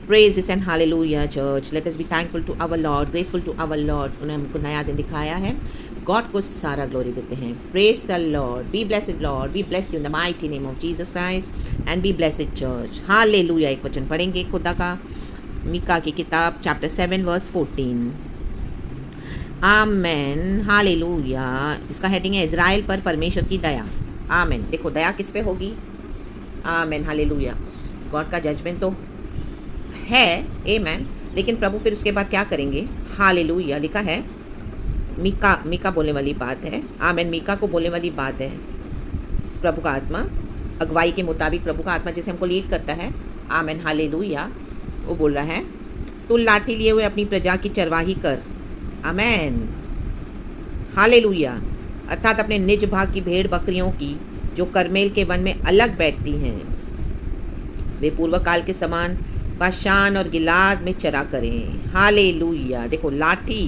Praises and hallelujah, church. Let us be thankful to our Lord, grateful to our Lord. उन्हें हमको नया दिन दिखाया है. गॉड को सारा ग्लोरी देते हैं. Praise the Lord. Be blessed Lord. We bless you in the mighty name of Jesus Christ and be blessed church. Hallelujah. एक वचन पढ़ेंगे खुदा का, मीका की किताब चैप्टर 7 वर्स 14. आमेन. हालेलुया. इसका हेडिंग है इज़राइल पर परमेश्वर की दया. आमेन. देखो दया किस पे होगी. आमेन. हालेलुया. गॉड का जजमेंट तो है. आमेन. लेकिन प्रभु फिर उसके बाद क्या करेंगे. हालेलुया. लिखा है, मीका बोलने वाली बात है. आमेन. मीका को बोलने वाली बात है. प्रभु का आत्मा अगुवाई के मुताबिक, प्रभु का आत्मा जैसे हमको लीड करता है. आमेन. हालेलुया. वो बोल रहा है, तू लाठी लिए हुए अपनी प्रजा की चरवाही कर. आमेन. हालेलुया. अर्थात अपने निज भाग की भेड़ बकरियों की जो करमेल के वन में अलग बैठती हैं, वे पूर्व काल के समान बाशान और गिलाद में चरा करें. हालेलुया. देखो लाठी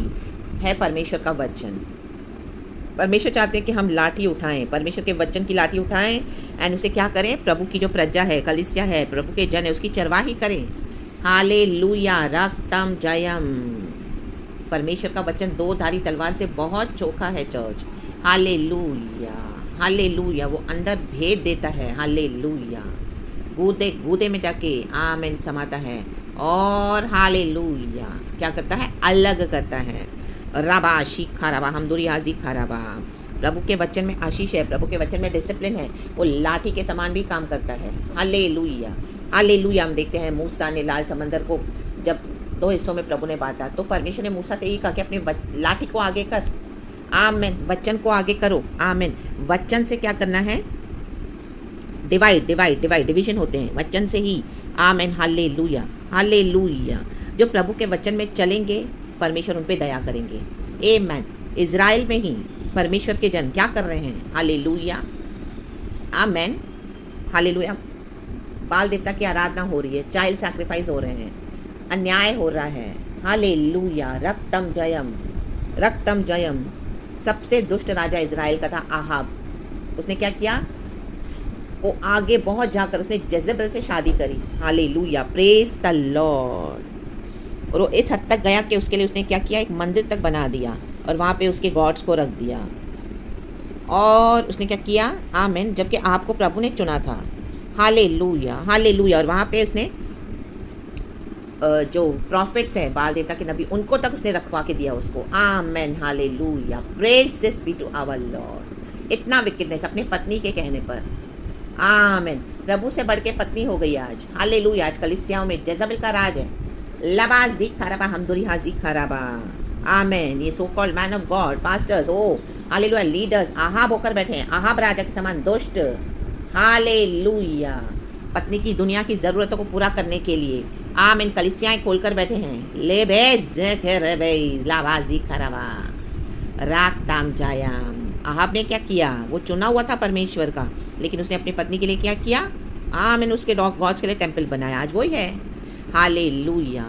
है परमेश्वर का वचन. परमेश्वर चाहते हैं कि हम लाठी उठाएं, परमेश्वर के वचन की लाठी उठाएं एंड उसे क्या करें. प्रभु की जो प्रजा है, कलीसिया है, प्रभु के जन है, उसकी चरवाही करें. हालेलुया. रक्तम जयम. परमेश्वर का वचन दो धारी तलवार से बहुत चोखा है चर्च. हालेलुया. हालेलुया. वो अंदर भेद देता है. हालेलुया. गूदे में जाके आमेन समाता है और हालेलुया क्या करता है, अलग करता है. रबा शीखा रबा हमदुरी हाजी खराबा. प्रभु के वचन में आशीष है, प्रभु के वचन में डिसिप्लिन है. वो लाठी के समान भी काम करता है. हालेलुया. हालेलुया. हम देखते हैं मूसा ने लाल समंदर को जब दो हिस्सों में प्रभु ने बांटा तो परमेश्वर ने मूसा से यही कहा कि अपने लाठी को आगे कर. आमेन. वचन को आगे करो. आमेन. वचन से क्या करना है, डिवीजन होते हैं वचन से ही. आमेन. हालेलुया. हालेलुया. जो प्रभु के वचन में चलेंगे परमेश्वर उन पे दया करेंगे. आमेन. इज़राइल में ही परमेश्वर के जन क्या कर रहे हैं. हालेलुया. आमेन. हालेलुया. बाल देवता की आराधना हो रही है, चाइल्ड सैक्रिफाइस हो रहे हैं, अन्याय हो रहा है. हालेलुया. रक्तम जयम. रक्तम जयम. सबसे दुष्ट राजा इज़राइल का था आहाब. उसने क्या किया, वो आगे बहुत जाकर उसने जेजेबेल से शादी करी. हालेलुया. Praise the Lord. और वो इस हद तक गया कि उसके लिए उसने क्या किया, एक मंदिर तक बना दिया और वहाँ पे उसके गॉड्स को रख दिया. और उसने क्या किया. आमेन. जबकि आपको प्रभु ने चुना था. हालेलुया. हालेलुया. और वहाँ पे उसने जो प्रॉफिट्स हैं, बाल देवता के नबी, उनको तक उसने रखवा के दिया उसको. Amen. Hallelujah. Praises be to our lord. इतना विकेडनेस अपनी पत्नी के कहने पर. आमेन. प्रभु से बढ़ के पत्नी हो गई आज. हालेलुया. आज कलीसियाओं में जेजेबेल का राज है. लबा ज़ीक खराबा हमदुरी हाज़ीक खराबा. आमेन. ये so called man of God, pastors, oh hallelujah, leaders Ahab होकर बैठे हैं, आहाब राजा के समान दुष्ट. हालेलुया. पत्नी की दुनिया की ज़रूरतों को पूरा करने के लिए आमेन कलीसियाएं खोलकर बैठे हैं. ले बेज लाबा ज़ीक खराबा. राक ताम जायाम. आहाब ने क्या किया, वो चुना हुआ था परमेश्वर का, लेकिन उसने अपनी पत्नी के लिए क्या किया. आमीन. उसके गॉड्स के लिए टेंपल बनाया. आज वही है. हालेलुया.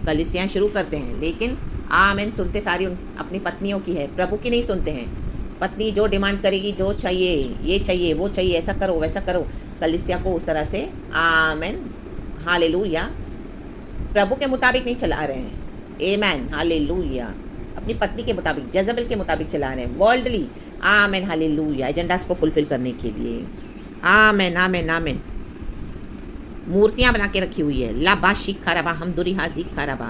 कलीसियाँ शुरू करते हैं लेकिन आमीन सुनते सारी अपनी पत्नियों की है, प्रभु की नहीं सुनते हैं. पत्नी जो डिमांड करेगी, जो चाहिए, ये चाहिए, वो चाहिए, ऐसा करो, वैसा करो, कलीसिया को उस तरह से आमीन हालेलुया प्रभु के मुताबिक नहीं चला रहे हैं. आमीन. हालेलुया. अपनी पत्नी के मुताबिक, जेजेबेल के मुताबिक चला रहे हैं, वर्ल्डली. आमीन. हालेलुया. एजेंडास को फुलफिल करने के लिए. आमीन. आमीन. आमीन. मूर्तियाँ बना के रखी हुई है. लाबा शीख खराबा हमदुरी हाज़ीक खराबा.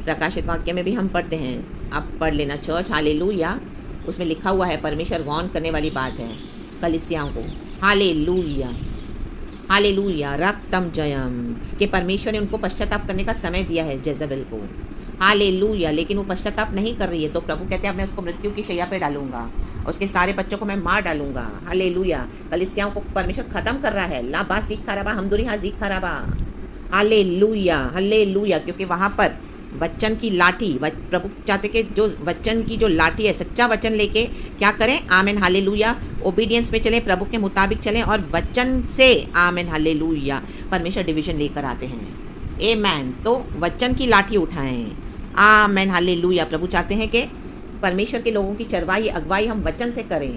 प्रकाशित वाक्य में भी हम पढ़ते हैं, आप पढ़ लेना चर्च. हालेलुया. उसमें लिखा हुआ है, परमेश्वर वार्न करने वाली बात है कलीसियाओं को. हालेलुया. हालेलुया. रक्तम जयम. कि परमेश्वर ने उनको पश्चाताप करने का समय दिया है जेजेबेल को. हालेलुया. लेकिन वो पश्चाताप नहीं कर रही है, तो प्रभु कहते हैं मैं उसको मृत्यु की शैया पे डालूंगा, उसके सारे बच्चों को मैं मार डालूंगा. हालेलुया. कलीसियाओं को परमेश्वर खत्म कर रहा है. लाबा सीख खराबा हमदुरी हाज़ीक खराबा. हालेलुया. हालेलुया. क्योंकि वहाँ पर वचन की लाठी, प्रभु चाहते कि जो वचन की जो लाठी है, सच्चा वचन लेके क्या करें. आमीन. हालेलुया. ओबीडियंस में चलें, प्रभु के मुताबिक चलें और वचन से आमीन हालेलुया परमेश्वर डिवीजन लेकर आते हैं. आमीन. तो वचन की लाठी उठाएं. आमीन. हालेलुया. प्रभु चाहते हैं कि परमेश्वर के लोगों की चरवाही अगुवाई हम वचन से करें.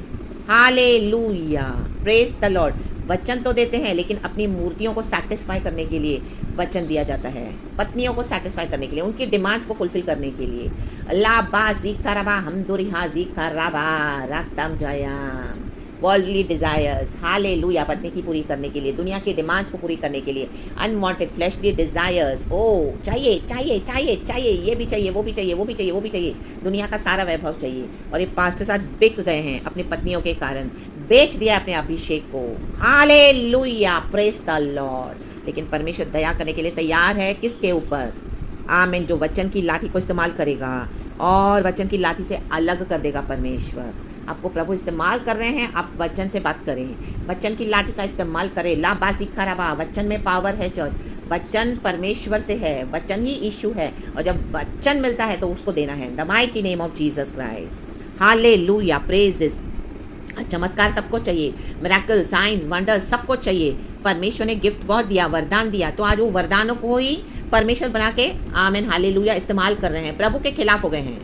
हालेलुया. Praise the Lord. वचन तो देते हैं लेकिन अपनी मूर्तियों को सेटिस्फाई करने के लिए वचन दिया जाता है पत्नियों को सेटिस्फाई करने के लिए, उनकी डिमांड्स को फुलफिल करने के लिए। लाबा जीकाराबा हमदुरिहा जीकाराबा रक्तम जया, वर्ल्डली डिजायर्स, हालेलुया, पत्नी की पूरी करने के लिए, दुनिया की डिमांड्स को पूरी करने के लिए, अनवांटेड फ्लैशली डिजायर्स, ओ चाहिए चाहिए चाहिए चाहिए, ये भी चाहिए, वो भी चाहिए, वो भी चाहिए, वो भी चाहिए, दुनिया का सारा वैभव चाहिए। और ये पास्टर साथ बिक गए हैं अपनी पत्नियों के कारण, बेच दिया अपने अभिषेक को। Hallelujah, praise the Lord. लेकिन परमेश्वर दया करने के लिए तैयार है, किसके ऊपर? आमीन, जो वचन की लाठी को इस्तेमाल करेगा और वचन की लाठी से अलग कर देगा परमेश्वर। आपको प्रभु इस्तेमाल कर रहे हैं, आप वचन से बात करें, वचन की लाठी का इस्तेमाल करें। लाबासी खराबा, वचन में पावर है चर्च, वचन परमेश्वर से है, वचन ही इशू है, और जब वचन मिलता है तो उसको देना है। The mighty name of Jesus Christ, hallelujah, praises. चमत्कार सबको चाहिए, मिरेकल, साइंस, वंडर्स सबको चाहिए। परमेश्वर ने गिफ्ट बहुत दिया, वरदान दिया, तो आज वो वरदानों को ही परमेश्वर बना के आमीन हालेलुया इस्तेमाल कर रहे हैं, प्रभु के खिलाफ हो गए हैं।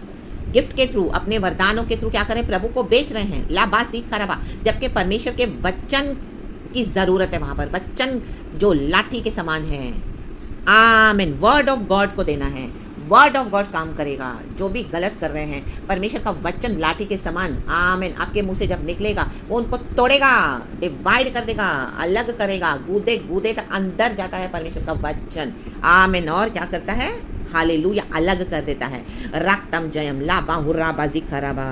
गिफ्ट के थ्रू, अपने वरदानों के थ्रू क्या करें? प्रभु को बेच रहे हैं। लाबासी खराबा, जबकि परमेश्वर के वचन की ज़रूरत है वहाँ पर, वचन जो लाठी के समान है। आमीन, वर्ड ऑफ गॉड को देना है, वर्ड ऑफ गॉड काम करेगा। जो भी गलत कर रहे हैं, परमेश्वर का वचन लाठी के समान, आमीन, आपके मुंह से जब निकलेगा वो उनको तोड़ेगा, डिवाइड कर देगा, अलग करेगा, गूदे गूदे तक अंदर जाता है परमेश्वर का वचन। आमीन, और क्या करता है? हालेलुया, अलग कर देता है। रक्तम जयम लाबा हुर्रा बाजी खराबा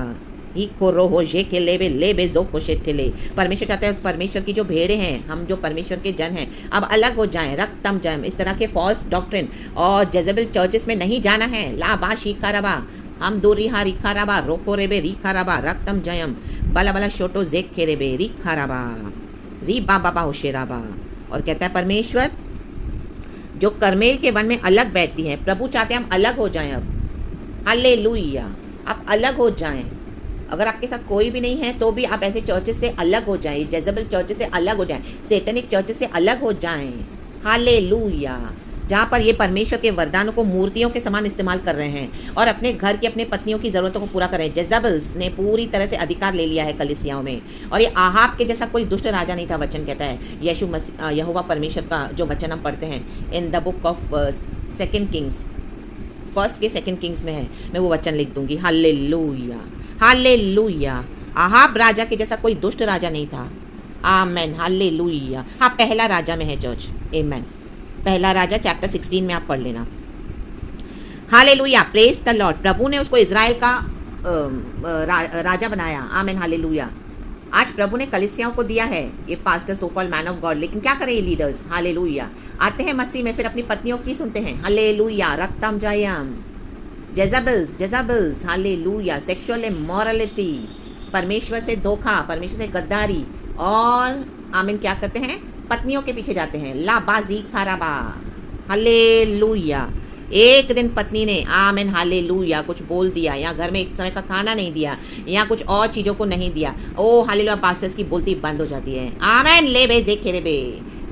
ही खोरो हो जे के लेबे लेबे जो कोशेले। परमेश्वर चाहते हैं परमेश्वर की जो भेड़े हैं, हम जो परमेश्वर के जन हैं, अब अलग हो जाएं। रक्तम जयम, इस तरह के फॉल्स डॉक्ट्रिन और जेजेबल चर्चेस में नहीं जाना है। लाबा शीखाराबा हम दूरिहा रिखाराबा रोको रेबे रिखाराबा रक्तम जयम बला बला शोटो जेक खेरेबे रिखाराबा री बाबा बा होशेराबा। और कहता है परमेश्वर जो करमेल के वन में अलग बैठती हैं, प्रभु चाहते हैं हम अलग हो जाएं। अब हालेलुया, आप अलग हो जाएं। अगर आपके साथ कोई भी नहीं है तो भी आप ऐसे चर्चेस से अलग हो जाएं, जेजेबल चर्चेस से अलग हो जाएं, सैतानिक चर्चेस से अलग हो जाएं। हालेलुया, जहाँ पर ये परमेश्वर के वरदानों को मूर्तियों के समान इस्तेमाल कर रहे हैं और अपने घर की, अपने पत्नियों की ज़रूरतों को पूरा कर रहे हैं। जेजेबल्स ने पूरी तरह से अधिकार ले लिया है कलीसियाओं में, और ये आहाब के जैसा कोई दुष्ट राजा नहीं था। वचन कहता है, यीशु मसीह यहोवा परमेश्वर का जो वचन हम पढ़ते हैं in the book of second Kings, first के सेकेंड किंग्स में है, मैं वो वचन लिख दूंगी। हालेलुया, हालेलुया, आहाब राजा के जैसा कोई दुष्ट राजा नहीं था। आमेन, हालेलुया। हाँ, पहला राजा में है चर्च, आमेन, पहला राजा चैप्टर 16 में आप पढ़ लेना। Hallelujah, praise the lord. प्रभु ने उसको इजराइल का राजा बनाया। Amen, hallelujah. आज प्रभु ने कलीसियाओं को दिया है ये pastor, so called man of God, लेकिन क्या करें ये लीडर्स? हालेलुया, आते हैं मसीह में, फिर अपनी पत्नियों की सुनते हैं। हालेलुया, रक्तम जयम, जेजाबल्स, जेजाबल्स, हालेलुया, सेक्सुअल इमोरलिटी, परमेश्वर से धोखा, परमेश्वर से गद्दारी, और आमीन क्या करते हैं? पत्नियों के पीछे जाते हैं। लाबाजी खराबा, हालेलुया। एक दिन पत्नी ने आमीन हालेलुया कुछ बोल दिया, या घर में एक समय का खाना नहीं दिया, या कुछ और चीज़ों को नहीं दिया, ओ हालेलुया, पास्टर्स की बोलती बंद हो जाती है। आमीन, ले बे जेखे बे,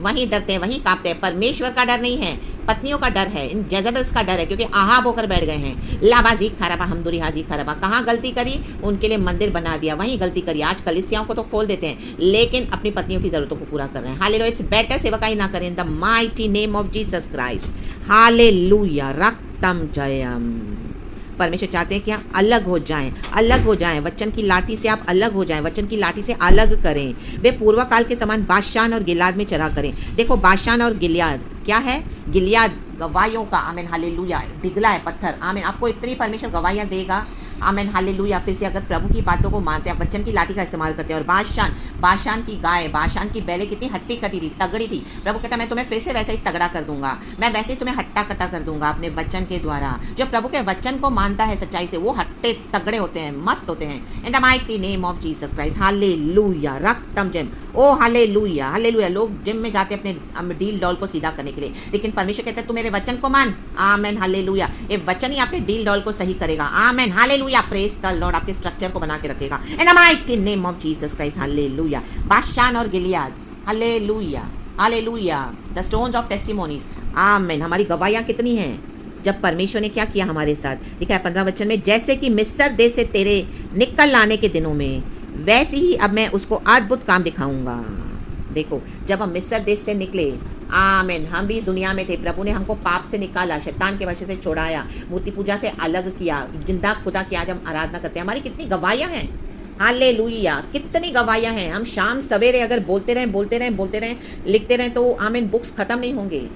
वहीं डरते हैं, वहीं कांपते हैं। परमेश्वर का डर नहीं है, पत्नियों का डर है, इन जेजेबल्स का डर है, क्योंकि आहाब होकर बैठ गए हैं। लाबाजी खराबा हमदुरी हाजी खराबा, कहाँ गलती करी? उनके लिए मंदिर बना दिया, वहीं गलती करी। आज कलीसियाओं को तो खोल देते हैं, लेकिन अपनी पत्नियों की जरूरतों को पूरा कर रहे हैं। हालेलुया, इट्स बेटर सेवकाई ना करें, in the mighty name of Jesus Christ. Hallelujah, रक्तम जयम। परमेश्वर चाहते हैं कि आप अलग हो जाएं, अलग हो जाएं, वचन की लाठी से आप अलग हो जाएं, वचन की लाठी से अलग करें। वे पूर्व काल के समान बाशान और गिलाद में चरा करें। देखो, बाशान और गिलियाद क्या है? गिलियाद गवाहियों का, आमीन हालेलुया, डिगला है, पत्थर। आमीन, आपको इतनी परमेश्वर गवाहियाँ देगा। आमीन हालेलुया। फिर से अगर प्रभु की बातों को मानते हैं, वचन की लाठी का इस्तेमाल करते हैं। और बाशान, बाशान की गाय, बाशान की बैलें कितनी हट्टी कटी थी, तगड़ी थी। प्रभु कहता है मैं तुम्हें फिर से वैसे ही तगड़ा कर दूंगा, मैं वैसे ही तुम्हें हट्टा कट्टा कर दूंगा अपने वचन के द्वारा। जो प्रभु के वचन को मानता है सच्चाई से, वो हट्टे तगड़े होते हैं, मस्त होते हैं। In the mighty name of Jesus Christ, hallelujah, रक्तम जिम, ओ हालेलुया, हालेलुया। लोग जिम में जाते हैं अपने डील डॉल को सीधा करने के लिए, लेकिन परमेश्वर कहता है तू मेरे वचन को मान। Amen, hallelujah. ये वचन ही आपके डील डॉल को सही करेगा। Amen, hallelujah, praise the lord. आपके स्ट्रक्चर को बना के रखेगा। In the mighty name of Jesus Christ, hallelujah. Bashan और Gilead, hallelujah, hallelujah, the stones of testimonies. Amen. हमारी गवाहियाँ कितनी हैं जब परमेश्वर ने क्या किया हमारे साथ। लिखा है 15 वचन में, जैसे कि मिस्र देश से तेरे निकल लाने के दिनों में, वैसे ही अब मैं उसको अद्भुत काम दिखाऊंगा। देखो, जब हम मिस्र देश से निकले आमीन। हम भी इस दुनिया में थे, प्रभु ने हमको पाप से निकाला, शैतान के वश से छुड़ाया, मूर्ति पूजा से अलग किया, जिंदा खुदा की आज हम आराधना करते हैं। हमारी कितनी गवाहियाँ हैं, हालेलुया, कितनी गवाहियाँ हैं। हम शाम सवेरे अगर बोलते रहें, लिखते रहें तो आमीन, बुक्स खत्म नहीं होंगे।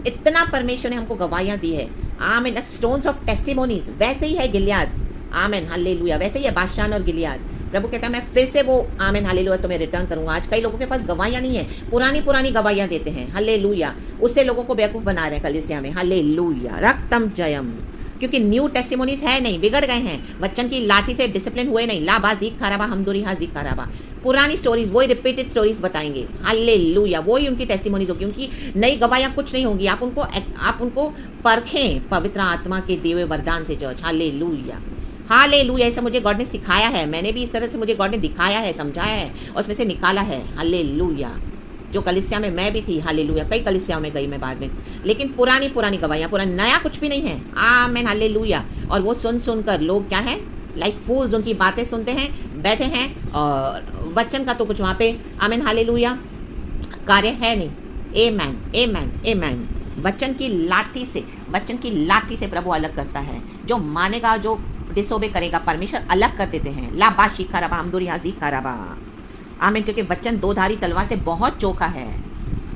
इतना परमेश्वर ने हमको गवाहियाँ दी है। आमीन। स्टोन्स ऑफ टेस्टिमोनीज, वैसे ही है गिलियाद। आमीन, हालेलुया, वैसे ही है बाशान और गिलियाद। प्रभु कहता है मैं फिर से वो आमीन हालेलुया तुम्हें रिटर्न करूंगा। आज कई लोगों के पास गवाहियाँ नहीं है, पुरानी गवाहियाँ देते हैं, हालेलुया, उससे लोगों को बेवकूफ़ बना रहे हैं कलीसिया में, हालेलुया, रक्तम जयम। क्योंकि न्यू टेस्टिमोनीज है नहीं, बिगड़ गए हैं, वचन की लाठी से डिसिप्लिन हुए नहीं, ला बाजीक खराबा हमदुरी हाजिक खराबा, पुरानी स्टोरीज, वही रिपीटेड स्टोरीज बताएंगे, हालेलुया, वही उनकी टेस्टिमोनीज होगी। उनकी नई गवाहियाँ कुछ नहीं होंगी। आप उनको परखें पवित्र आत्मा के दिए हुए वरदान से चर्च, हालेलुया, हालेलुया। ऐसा मुझे गॉड ने सिखाया है, मैंने भी इस तरह से मुझे गॉड ने दिखाया है, समझाया है और उसमें से निकाला है, हालेलुया। जो कलिसिया में मैं भी थी, हालेलुया, कई कलिसियाओं में गई मैं बाद में, लेकिन पुरानी गवाहियाँ, पुरानी, नया कुछ भी नहीं है, आमीन, हालेलुया। और वो सुन कर लोग क्या है, लाइक फूल्स, उनकी बातें सुनते हैं, बैठे हैं और वचन का तो कुछ वहाँ पे आमीन, हालेलुया, कार्य है नहीं। आमेन, आमेन, आमेन। वचन की लाठी से प्रभु अलग करता है। जो मानेगा, जो डिसोबे करेगा, परमेश्वर अलग कर देते हैं। ला बाशी खराबा हमदुरी हाजी खराबा, आमीन। क्योंकि वचन दो धारी तलवार से बहुत चोखा है,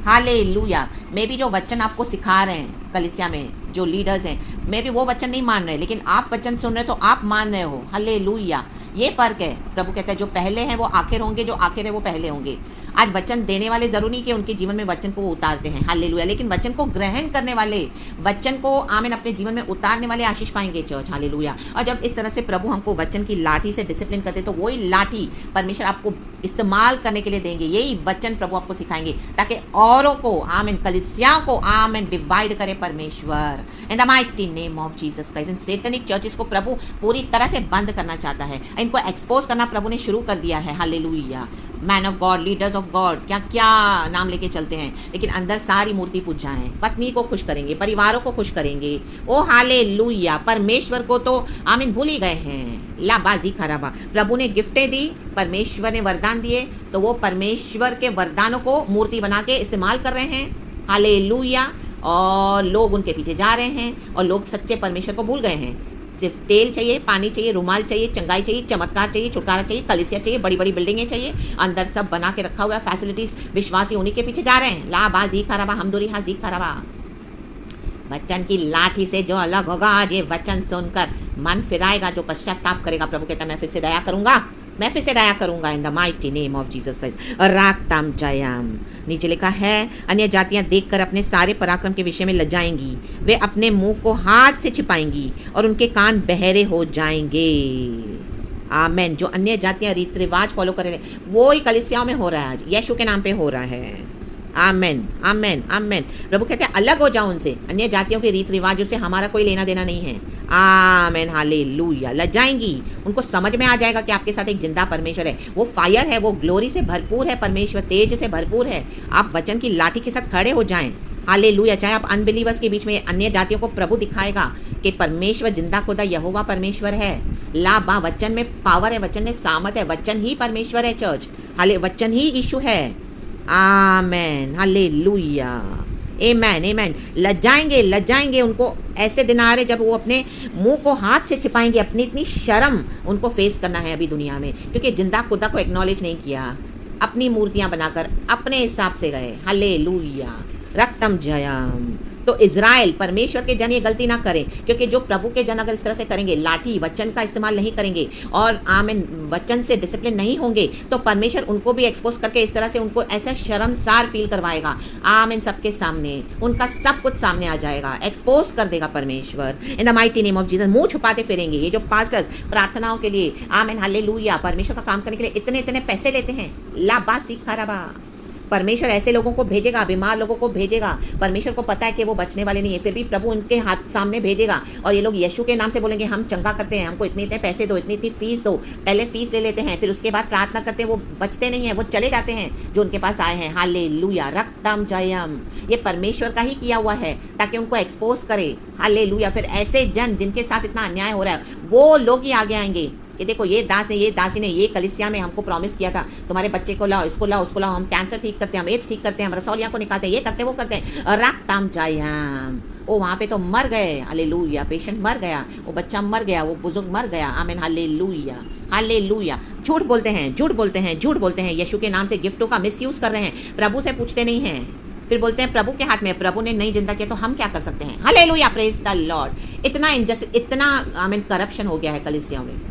हालेलुया। मे भी जो वचन आपको सिखा रहे हैं कलीसिया में, जो लीडर्स हैं, मे भी वो वचन नहीं मान रहे, लेकिन आप वचन सुन रहे हो तो आप मान रहे हो, हालेलुया। ये फ़र्क है। प्रभु कहता है जो पहले हैं वो आखिर होंगे, जो आखिर है वो पहले होंगे। आज वचन देने वाले जरूरी नहीं कि उनके जीवन में वचन को वो उतारते हैं, हालेलुया, लेकिन वचन को ग्रहण करने वाले, वचन को आमीन अपने जीवन में उतारने वाले आशीष पाएंगे चर्च, हालेलुया। और जब इस तरह से प्रभु हमको वचन की लाठी से डिसिप्लिन करते तो वही लाठी परमेश्वर आपको इस्तेमाल करने के लिए देंगे। यही वचन प्रभु आपको सिखाएंगे ताकि औरों को आमीन, कलीसियाओं को आमीन डिवाइड करे परमेश्वर, in the mighty name of Jesus Christ. इन सैतानिक चर्चेस को प्रभु पूरी तरह से बंद करना चाहता है, इनको एक्सपोज करना प्रभु ने शुरू कर दिया है, hallelujah. Man of God, leaders of God, क्या क्या नाम लेके चलते हैं, लेकिन अंदर सारी मूर्ति पूजा है। पत्नी को खुश करेंगे, परिवारों को खुश करेंगे, ओ हालेलुया। परमेश्वर को तो आमीन भूल ही गए हैं, लाबाजी खराबा। प्रभु ने गिफ्टें दी, परमेश्वर ने वरदान दिए, तो वो परमेश्वर के वरदानों को मूर्ति बना के इस्तेमाल कर रहे हैं, हालेलुया। और लोग उनके पीछे जा रहे हैं और लोग सच्चे परमेश्वर को भूल गए हैं। सिर्फ तेल चाहिए, पानी चाहिए, रुमाल चाहिए, चंगाई चाहिए, चमत्कार चाहिए, छुटकारा चाहिए, कलीसिया चाहिए, बड़ी बड़ी बिल्डिंगें चाहिए, अंदर सब बना के रखा हुआ है, फैसिलिटीज। विश्वासी उन्हीं के पीछे जा रहे हैं, लाबाजी खराबा हमदुरी हाजी खराबा। वचन की लाठी से जो अलग होगा, आज ये वचन सुनकर मन फिराएगा, जो पश्चाताप करेगा, प्रभु कहता है मैं फिर से दया करूंगा, in the mighty name of Jesus Christ. राक्तम जयम। नीचे लिखा है अन्य जातियां देखकर अपने सारे पराक्रम के विषय में लजाएंगी, वे अपने मुंह को हाथ से छिपाएंगी और उनके कान बहरे हो जाएंगे, आमेन। जो अन्य जातियां रीत रिवाज फॉलो कर रहे हैं, वो ही कलीसियाओं में हो रहा है, आज यीशु के नाम पे हो रहा है, आमेन, आमेन, आमेन। प्रभु कहते हैं अलग हो जाओ उनसे, अन्य जातियों के रीत रिवाजों से हमारा कोई लेना देना नहीं है, आमेन, हालेलुया। लजाएंगी, उनको समझ में आ जाएगा कि आपके साथ एक जिंदा परमेश्वर है, वो फायर है, वो ग्लोरी से भरपूर है, परमेश्वर तेज से भरपूर है। आप वचन की लाठी के साथ खड़े हो जाएं, हालेलुया। चाहे आप अनबिलीवर्स के बीच में, अन्य जातियों को प्रभु दिखाएगा कि परमेश्वर जिंदा खुदा यहोवा परमेश्वर है। लाबा, वचन में पावर है, वचन में सामर्थ है, वचन ही परमेश्वर है चर्च, हाले वचन ही यीशु है, आमेन, हालेलुया, आमेन, आमेन। लजाएंगे। उनको ऐसे दिन आ रहे जब वो अपने मुंह को हाथ से छिपाएंगे, अपनी इतनी शर्म उनको फेस करना है अभी दुनिया में, क्योंकि जिंदा खुदा को एक्नॉलेज नहीं किया, अपनी मूर्तियां बनाकर अपने हिसाब से गए, हालेलुया, रक्तम जयम। तो इज़राइल, परमेश्वर के जन ये गलती ना करें, क्योंकि जो प्रभु के जन अगर इस तरह से करेंगे, लाठी वचन का इस्तेमाल नहीं करेंगे और आमीन वचन से डिसिप्लिन नहीं होंगे, तो परमेश्वर उनको भी एक्सपोज करके इस तरह से उनको ऐसा शर्मसार फील करवाएगा, आमीन, सबके सामने उनका सब कुछ सामने आ जाएगा, एक्सपोज कर देगा परमेश्वर, in the mighty name of Jesus. मुंह छुपाते फिरेंगे ये जो पास्टर्स प्रार्थनाओं के लिए, आमीन, हालेलुया, परमेश्वर का काम करने के लिए इतने इतने पैसे लेते हैं, लाबा सीखा रबा। परमेश्वर ऐसे लोगों को भेजेगा, बीमार लोगों को भेजेगा, परमेश्वर को पता है कि वो बचने वाले नहीं है, फिर भी प्रभु उनके हाथ सामने भेजेगा और ये लोग यीशु के नाम से बोलेंगे हम चंगा करते हैं, हमको इतने इतने पैसे दो, इतनी इतनी फीस दो। पहले फीस ले लेते हैं, फिर उसके बाद प्रार्थना करते हैं, वो बचते नहीं हैं, वो चले जाते हैं जो उनके पास आए हैं, हालेलुया, रक्तम जयम। ये परमेश्वर का ही किया हुआ है ताकि उनको एक्सपोज करे, हालेलुया। फिर ऐसे जन जिनके साथ इतना अन्याय हो रहा है, वो लोग ही आगे आएंगे, ये देखो ये दास ने ये दासी ने ये कलीसिया में हमको प्रॉमिस किया था, तुम्हारे बच्चे को लाओ, इसको लाओ, उसको लाओ, हम कैंसर ठीक करते हैं, हम एड्स ठीक करते हैं, हम रसौलिया को निकालते हैं, ये करते वो करते हैं, रक्तम जायम। ओ वहाँ पे तो मर गए, हालेलुया, पेशेंट मर गया, वो बच्चा मर गया, वो बुजुर्ग मर गया, आमीन, हालेलुया, हालेलुया। झूठ बोलते हैं, झूठ बोलते हैं, झूठ बोलते हैं, यीशु के नाम से गिफ्टों का मिसयूज कर रहे हैं, प्रभु से पूछते नहीं हैं, फिर बोलते हैं प्रभु के हाथ में, प्रभु ने नहीं जिंदा किया तो हम क्या कर सकते हैं। Hallelujah, praise the Lord. इतना इनजस्टिस, इतना आमीन करप्शन हो गया है कलीसियाओं में।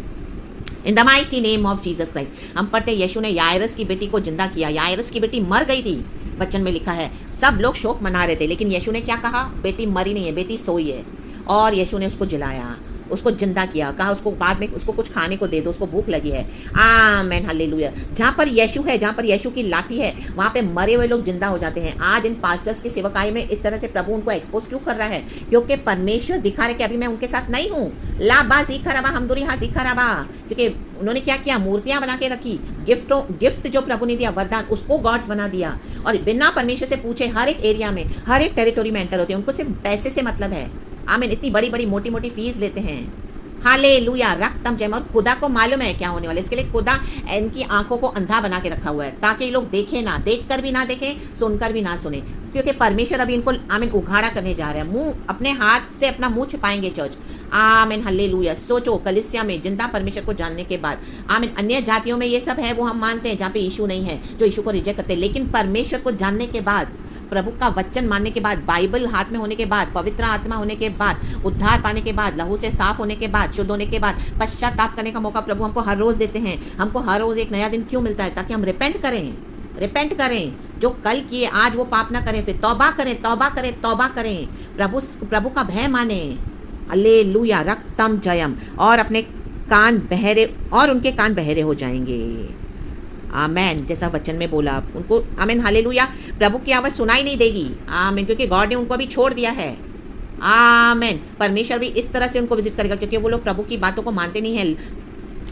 इन the mighty name of Jesus Christ. हम पढ़ते हैं यीशु ने याइरस की बेटी को जिंदा किया, याइरस की बेटी मर गई थी, वचन में लिखा है, सब लोग शोक मना रहे थे, लेकिन यीशु ने क्या कहा, बेटी मरी नहीं है, बेटी सोई है, और यीशु ने उसको जिलाया, उसको जिंदा किया, कहा उसको बाद में उसको कुछ खाने को दे दो, उसको भूख लगी है। आमेन, हालेलुया। जहाँ पर यीशु है, जहाँ पर यीशु की लाठी है, वहाँ पे मरे हुए लोग जिंदा हो जाते हैं। आज इन पास्टर्स की सेवकाई में इस तरह से प्रभु उनको एक्सपोज क्यों कर रहा है, क्योंकि परमेश्वर दिखा रहे कि अभी मैं उनके साथ नहीं हूँ। लाबा सीखा रबा हमदुरी हाँ सीखा रबा, क्योंकि उन्होंने क्या किया, मूर्तियां बना के रखी, गिफ्ट जो प्रभु ने दिया, वरदान, उसको गॉड्स बना दिया, और बिना परमेश्वर से पूछे हर एक एरिया में, हर एक टेरिटोरी में एंटर होते हैं। उनको सिर्फ पैसे से मतलब है। आमीन, इतनी बड़ी बड़ी मोटी मोटी फीस लेते हैं। हालेलुया, रक्तम जयम। और खुदा को मालूम है क्या होने वाला है, इसके लिए खुदा इनकी आंखों को अंधा बना के रखा हुआ है, ताकि ये लोग देखें ना, देखकर भी ना देखें, सुनकर भी ना सुने, क्योंकि परमेश्वर अभी इनको आमीन उघाड़ा करने जा रहा है। मुंह अपने हाथ से अपना मुंह छिपाएंगे चर्च। आमीन, हालेलुया। सोचो, कलीसिया में जिंदा परमेश्वर को जानने के बाद, आमीन, अन्य जातियों में ये सब है, वो हम मानते हैं, जहाँ पे यीशु नहीं है, जो यीशु को रिजेक्ट करते हैं, लेकिन परमेश्वर को जानने के बाद, प्रभु का वचन मानने के बाद, बाइबल हाथ में होने के बाद, पवित्र आत्मा होने के बाद, उद्धार पाने के बाद, लहू से साफ होने के बाद, शुद्ध होने के बाद, पश्चाताप करने का मौका प्रभु हमको हर रोज देते हैं। हमको हर रोज एक नया दिन क्यों मिलता है, ताकि हम रिपेंट करें, जो कल किए आज वो पाप ना करें, फिर तौबा करें, प्रभु का भय माने। हालेलुया, रक्तम जयम। और अपने कान बहरे, और उनके कान बहरे हो जाएंगे। आमेन, जैसा वचन में बोला उनको, आमेन, हालेलुया। प्रभु की आवाज़ सुनाई नहीं देगी, आमेन, क्योंकि गॉड ने उनको अभी छोड़ दिया है। आमेन, परमेश्वर भी इस तरह से उनको विजिट करेगा, क्योंकि वो लोग प्रभु की बातों को मानते नहीं हैं,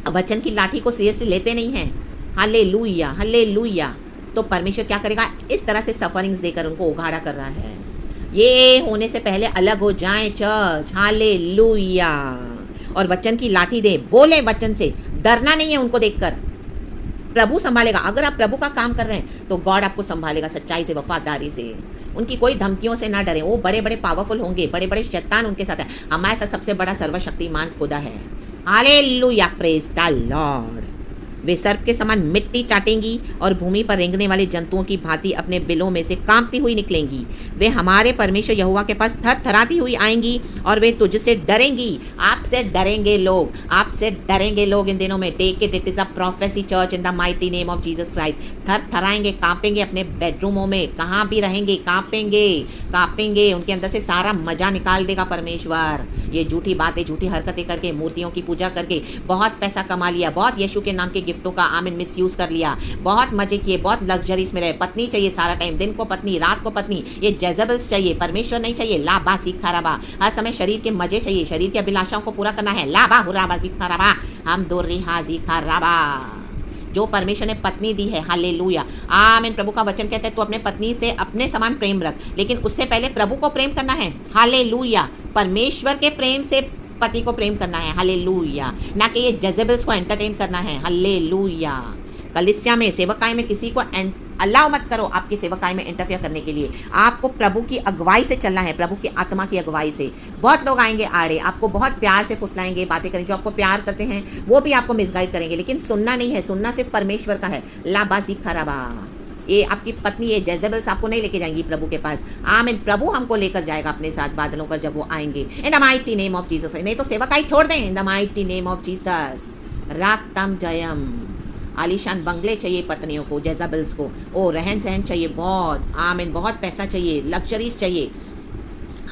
वचन की लाठी को सीरियसली लेते नहीं हैं। Hallelujah, hallelujah. तो परमेश्वर क्या करेगा, इस तरह से सफरिंग्स देकर उनको उघाड़ा कर रहा है। ये होने से पहले अलग हो जाएं चर्च। हालेलुया। और वचन की लाठी दे, बोले वचन से, डरना नहीं है उनको देखकर। प्रभु संभालेगा। अगर आप प्रभु का काम कर रहे हैं तो गॉड आपको संभालेगा, सच्चाई से, वफादारी से। उनकी कोई धमकियों से ना डरें, वो बड़े बड़े पावरफुल होंगे, बड़े बड़े शैतान उनके साथ है, हमारे साथ सबसे बड़ा सर्वशक्तिमान खुदा है। Hallelujah, praise the lord. वे सर्प के समान मिट्टी चाटेंगी और भूमि पर रेंगने वाले जंतुओं की भांति अपने बिलों में से कांपती हुई निकलेंगी। वे हमारे परमेश्वर यहोवा के पास थरथराती हुई आएंगी और वे तुझसे डरेंगी। आपसे डरेंगे लोग इन दिनों में। Take it, it is a prophecy church in the mighty name of Jesus Christ. थरथराएंगे, कांपेंगे, अपने बेडरूमों में कहाँ भी रहेंगे, कांपेंगे। उनके अंदर से सारा मजा निकाल देगा परमेश्वर। ये झूठी बातें, झूठी हरकतें करके, मूर्तियों की पूजा करके बहुत पैसा कमा लिया, बहुत यीशु के नाम के गिफ्टों का आमीन मिसयूज कर लिया, बहुत मजे किए, बहुत लग्जरीज में रहे। पत्नी चाहिए सारा टाइम, दिन को पत्नी, रात को पत्नी, ये जेजबल्स चाहिए, परमेश्वर नहीं चाहिए। लाबा सीखा रबा, हर समय शरीर के मजे चाहिए, शरीर की अभिलाषाओं को पूरा करना है। लाबा हुराबा सीखा रबा, हम दोर्री हाजी खा रबा। जो परमेश्वर ने पत्नी दी है, हालेलुया, आमीन। प्रभु का वचन कहता है तू अपने पत्नी से अपने समान प्रेम रख, लेकिन उससे पहले प्रभु को प्रेम करना है। हालेलुया, परमेश्वर के प्रेम से पति को प्रेम करना है। हालेलुया, ना कि ये जेजेबल्स को एंटरटेन करना है। हालेलुया। कलीसिया में, सेवकाई में किसी को अलाउ मत करो आपकी सेवकाई में इंटरफेयर करने के लिए। आपको प्रभु की अगुवाई से चलना है, प्रभु की आत्मा की अगुवाई से। बहुत लोग आएंगे आड़े, आपको बहुत प्यार से फुसलाएंगे, बातें करेंगे, जो आपको प्यार करते हैं वो भी आपको मिसगाइड करेंगे, लेकिन सुनना नहीं है, सुनना सिर्फ परमेश्वर का है। लाबासी खराबा, ये आपकी पत्नी, ये जेजेबल्स आपको नहीं लेके जाएंगी प्रभु के पास। आमीन, प्रभु हमको लेकर जाएगा अपने साथ बादलों पर जब वो आएंगे। In the mighty name of Jesus. नहीं तो सेवकाई छोड़ दें, in the mighty name of Jesus. राक्तम जयम। आलीशान बंगले चाहिए पत्नियों को, जेजेबल्स को। ओ रहन सहन चाहिए बहुत, आमीन, बहुत पैसा चाहिए, लग्जरीज चाहिए।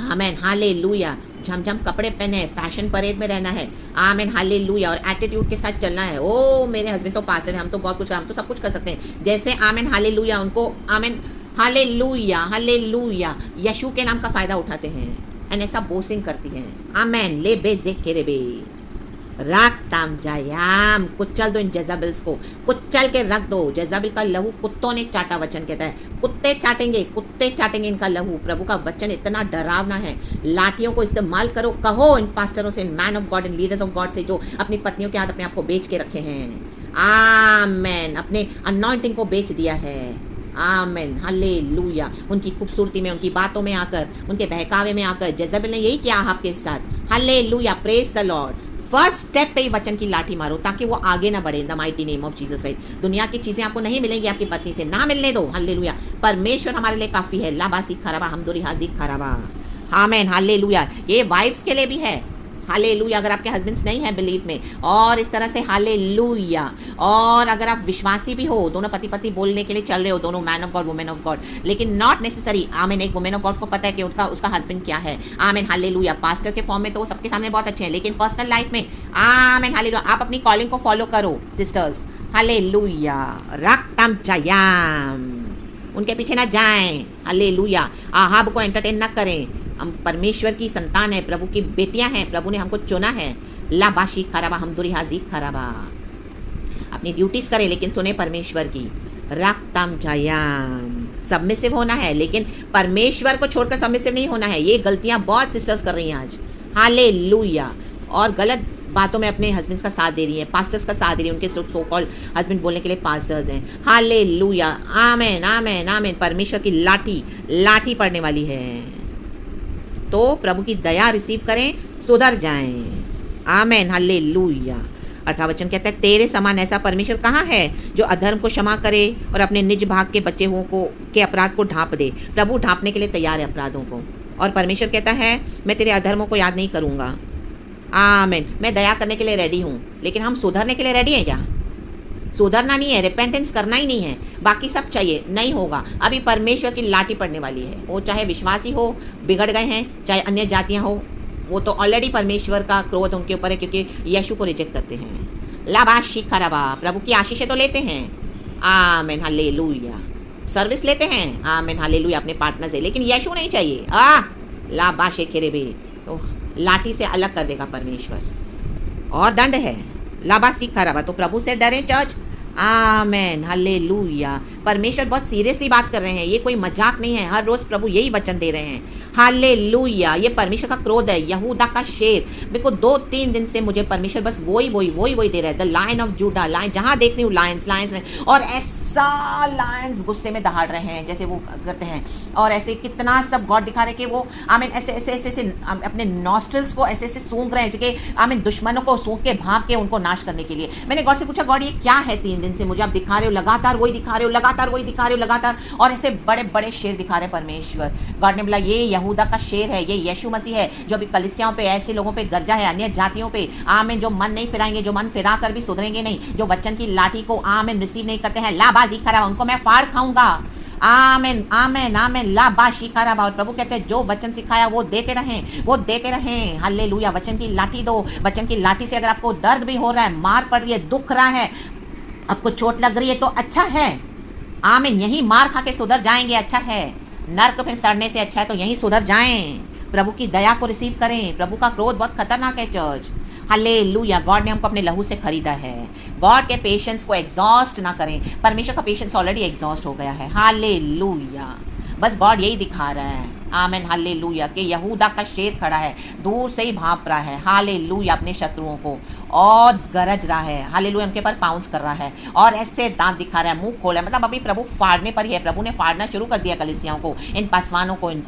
आमीन, हालेलुया। झमझम कपड़े पहने, फैशन परेड में रहना है। आमीन, हालेलुया। और एटीट्यूड के साथ चलना है। ओ मेरे हस्बैंड तो पास्टर है, हम तो बहुत कुछ, हम तो सब कुछ कर सकते हैं, जैसे। आमीन, हालेलुया। उनको आमीन, हालेलुया, हालेलुया, यीशु के नाम का फायदा उठाते हैं, एंड ऐसा बोस्टिंग करती हैं। आमीन, ले बे जे के रे बे। राक्ताम जायाम, कुचल दो इन जेजाबिल्स को, कुचल के रख दो। जेजाबिल का लहू कुत्तों ने चाटा, वचन कहता है कुत्ते चाटेंगे इनका लहू। प्रभु का वचन इतना डरावना है। लाठियों को इस्तेमाल करो, कहो इन पास्टरों से, in man of God, in leaders of God से जो अपनी पत्नियों के हाथ अपने आप को बेच के रखे हैं। आमेन, अपने अनॉइंटिंग को बेच दिया है। आमेन, हालेलुया। उनकी खूबसूरती में, उनकी बातों में आकर, उनके बहकावे में आकर जेजबेल ने यही किया आपके साथ। Hallelujah, praise the Lord. First step पे ही वचन की लाठी मारो ताकि वो आगे ना बढ़े। The mighty name of Jesus है। दुनिया की चीजें आपको नहीं मिलेंगी आपकी पत्नी से, ना मिलने दो। हालेलुया, परमेश्वर हमारे लिए काफी है। लाबासी खराबा हमदुरी हाजी खराबा। आमेन, हालेलुया। ये वाइफ्स के लिए भी है। हालेलुया, अगर आपके हस्बैंड्स नहीं हैं बिलीव में, और इस तरह से हालेलुया। और अगर आप विश्वासी भी हो, दोनों पति पत्नी बोलने के लिए चल रहे हो, दोनों man of God women of God, लेकिन नॉट नेसेसरी। आमेन, एक वुमेन ऑफ गॉड को पता है कि उसका हस्बैंड क्या है। आमेन, हालेलुया। पास्टर के फॉर्म में तो वो सबके सामने बहुत अच्छे हैं, लेकिन पर्सनल लाइफ में आमेन, हालेलुया, आप अपनी कॉलिंग को फॉलो करो सिस्टर्स। हालेलुया, रक्तम जयाम, उनके पीछे ना जाएं। हालेलुया, आहाब को एंटरटेन ना करें। हम परमेश्वर की संतान है, प्रभु की बेटियां हैं, प्रभु ने हमको चुना है। लाबाशी खराबा हमदुरी हाजी खराबा। अपनी ड्यूटीज करें लेकिन सुने परमेश्वर की। रक्तम जयाम, सबमिसिव होना है लेकिन परमेश्वर को छोड़कर सबमिसिव नहीं होना है। ये गलतियां बहुत सिस्टर्स कर रही हैं आज। हालेलुया, और गलत बातों में अपने हस्बैंड्स का साथ दे रही है, पास्टर्स का साथ दे रही है, उनके सो कॉल्ड हस्बैंड बोलने के लिए पास्टर्स हैं। हालेलुया, आमेन आमेन आमेन। परमेश्वर की लाठी पड़ने वाली है, तो प्रभु की दया रिसीव करें, सुधर जाएं। आमेन, हालेलुया। 18 वचन कहता है तेरे समान ऐसा परमेश्वर कहाँ है जो अधर्म को क्षमा करे और अपने निज भाग के बच्चे हुओं को के अपराध को ढांप दे। प्रभु ढांपने के लिए तैयार है अपराधों को, और परमेश्वर कहता है मैं तेरे अधर्मों को याद नहीं करूँगा। आमेन, मैं दया करने के लिए रेडी हूँ, लेकिन हम सुधरने के लिए रेडी हैं क्या? सुधरना नहीं है, रिपेंटेंस करना ही नहीं है, बाकी सब चाहिए, नहीं होगा। अभी परमेश्वर की लाठी पड़ने वाली है। वो चाहे विश्वासी हो, बिगड़ गए हैं, चाहे अन्य जातियां हो, वो तो ऑलरेडी परमेश्वर का क्रोध उनके ऊपर है क्योंकि यीशु को रिजेक्ट करते हैं। लाबाशी खराबा, प्रभु की आशीषें तो लेते हैं। आमेन, हालेलुया। सर्विस लेते हैं, आमेन, हालेलुया, अपने पार्टनर से, लेकिन यीशु नहीं चाहिए। लाबाशे खेरेबे, तो लाठी से अलग कर देगा परमेश्वर, और दंड है। लाबासी खराबा, तो प्रभु से डरें चर्च। आमेन, हालेलुया। परमेश्वर बहुत सीरियसली बात कर रहे हैं, ये कोई मजाक नहीं है। हर रोज प्रभु यही वचन दे रहे हैं। हालेलुया, ये परमेश्वर का क्रोध है, यहूदा का शेर। मेरे को 2-3 दिन से मुझे परमेश्वर बस वही दे रहा है। The lion of Judah, lion, जहाँ देख रही हूँ लायंस, और ऐसा लायंस गुस्से में दहाड़ रहे हैं जैसे वो करते हैं, और ऐसे कितना सब गॉड दिखा रहे कि वो आमीन ऐसे अपने नॉस्ट्रल्स को ऐसे सूंघ रहे हैं कि आमीन दुश्मनों को सूंघ के भाग के उनको नाश करने के लिए। मैंने गॉड से पूछा, गॉड ये क्या है? 3 दिन से मुझे आप दिखा रहे हो, लगातार वही दिखा रहे हो, लगातार, और ऐसे बड़े बड़े शेर दिखा रहे परमेश्वर। गॉड ने बोला ये यहूदा का शेर है, ये यीशु मसीह है जो अभी कलीसियाओं पे ऐसे लोगों पे गरजा है, अन्य जातियों पे। आमीन, जो मन नहीं फिराएंगे, जो मन फिरा कर भी सुधरेंगे नहीं, जो वचन की लाठी को आमीन रिसीव नहीं करते हैं, लाबाजी खराबा, उनको मैं फाड़ खाऊंगा। आमेन आमेन आमेन, लाबाशी खराबा। और प्रभु कहते हैं जो वचन सिखाया वो देते रहें। हालेलुया, वचन की लाठी दो। वचन की लाठी से अगर आपको दर्द भी हो रहा है, मार पड़ रही है, दुख रहा है, आपको चोट लग रही है, तो अच्छा है। आमीन, यही मार खा के सुधर जाएंगे, अच्छा है। नर्क में सड़ने से अच्छा है तो यहीं सुधर जाएं। प्रभु की दया को रिसीव करें। प्रभु का क्रोध बहुत खतरनाक है चर्च। हालेलुया, गॉड ने हमको अपने लहू से खरीदा है। गॉड के पेशेंस को एग्जॉस्ट ना करें। परमेश्वर का पेशेंस ऑलरेडी एग्जॉस्ट हो गया है। हालेलुया, बस गॉड यही दिखा रहा है। आमेन, हालेलुया, कि यहूदा का शेर खड़ा है, दूर से ही भांप रहा है। हालेलुया, अपने शत्रुओं को और गरज रहा है। हालेलुया, उनके पर पाउंस कर रहा है और ऐसे दांत दिखा रहा है, मुंह खोला है। मतलब अभी प्रभु फाड़ने पर ही है। प्रभु ने फाड़ना शुरू कर दिया कलीसियाओं को, इन पासवानों को, इन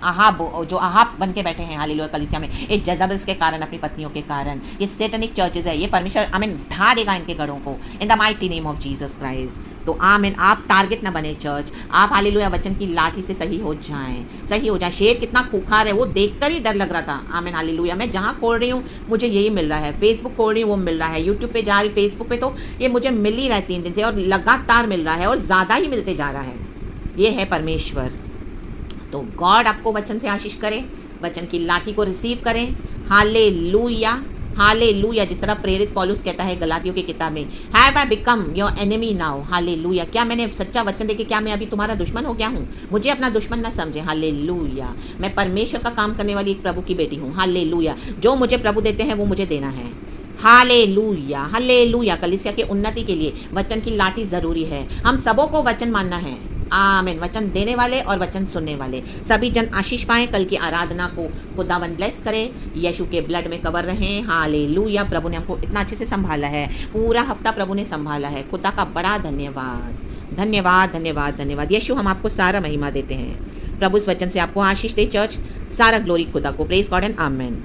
जो अहाब बन के बैठे हैं हालेलुया कलीसिया में, ये जेजबेल्स के कारण, अपनी पत्नियों के कारण। ये सैटेनिक चर्चेज है, ये परमेश्वर आमीन ढा देगा इनके गढ़ों को इन the mighty name of Jesus Christ. तो आमीन, आप टारगेट ना बने चर्च। आप हालेलुया वचन की लाठी से सही हो जाएं। शेर कितना खूंखार है वो देखकर ही डर लग रहा था। आमीन, हालेलुया। मैं जहाँ खोल रही हूँ मुझे यही मिल रहा है, फेसबुक खोल रही हूँ वो मिल रहा है, यूट्यूब पे जा रही, फेसबुक पे तो ये मुझे मिल ही रहा है 3 दिन से, और लगातार मिल रहा है और ज़्यादा ही मिलते जा रहा है। ये है परमेश्वर। तो गॉड आपको वचन से आशीष करे, वचन की लाठी को रिसीव करें। Hallelujah, hallelujah. जिस तरह प्रेरित पौलुस कहता है गलातियों की किताब में, have I become your enemy now. Hallelujah, क्या मैंने सच्चा वचन देके क्या मैं अभी तुम्हारा दुश्मन हो गया हूँ? मुझे अपना दुश्मन ना समझे। हालेलुया, मैं परमेश्वर का काम करने वाली एक प्रभु की बेटी हूँ। हालेलुया, जो मुझे प्रभु देते हैं वो मुझे देना है। Hallelujah, hallelujah. कलीसिया के उन्नति के लिए वचन की लाठी ज़रूरी है। हम सबों को वचन मानना है। आमीन। वचन देने वाले और वचन सुनने वाले सभी जन आशीष पाएं। कल की आराधना को खुदावन ब्लेस करे, यीशु के ब्लड में कवर रहें। हालेलुया। प्रभु ने हमको इतना अच्छे से संभाला है, पूरा हफ्ता प्रभु ने संभाला है। खुदा का बड़ा धन्यवाद, धन्यवाद, धन्यवाद, धन्यवाद। यीशु, हम आपको सारा महिमा देते हैं। प्रभु इस वचन से आपको आशीष दे। चर्च, सारा ग्लोरी खुदा को। Praise God and amen.